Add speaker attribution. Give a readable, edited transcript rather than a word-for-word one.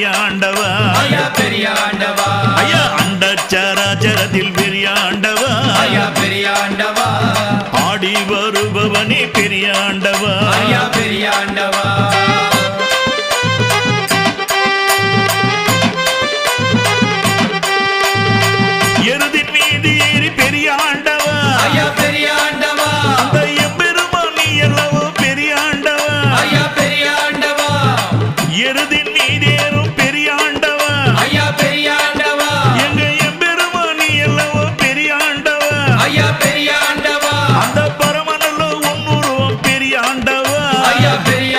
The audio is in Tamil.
Speaker 1: பெரியாண்டவா
Speaker 2: ஐயா பெரியாண்டவா
Speaker 1: ஐயா அண்டச்சராச்சரத்தில் பெரியாண்டவா
Speaker 2: ஐயா பெரியாண்டவா
Speaker 1: ஆடி வருபவனே பெரியாண்டவா
Speaker 2: ஐயா பெரியாண்டவா
Speaker 1: எருதின் மீது ஏறி பெரியாண்டவா
Speaker 2: ஐயா பெரியாண்டவா
Speaker 1: அந்த எம்பெருமான் நீ அல்லவோ பெரியாண்டவா
Speaker 2: ஐயா பெரியாண்டவா
Speaker 1: எருதின்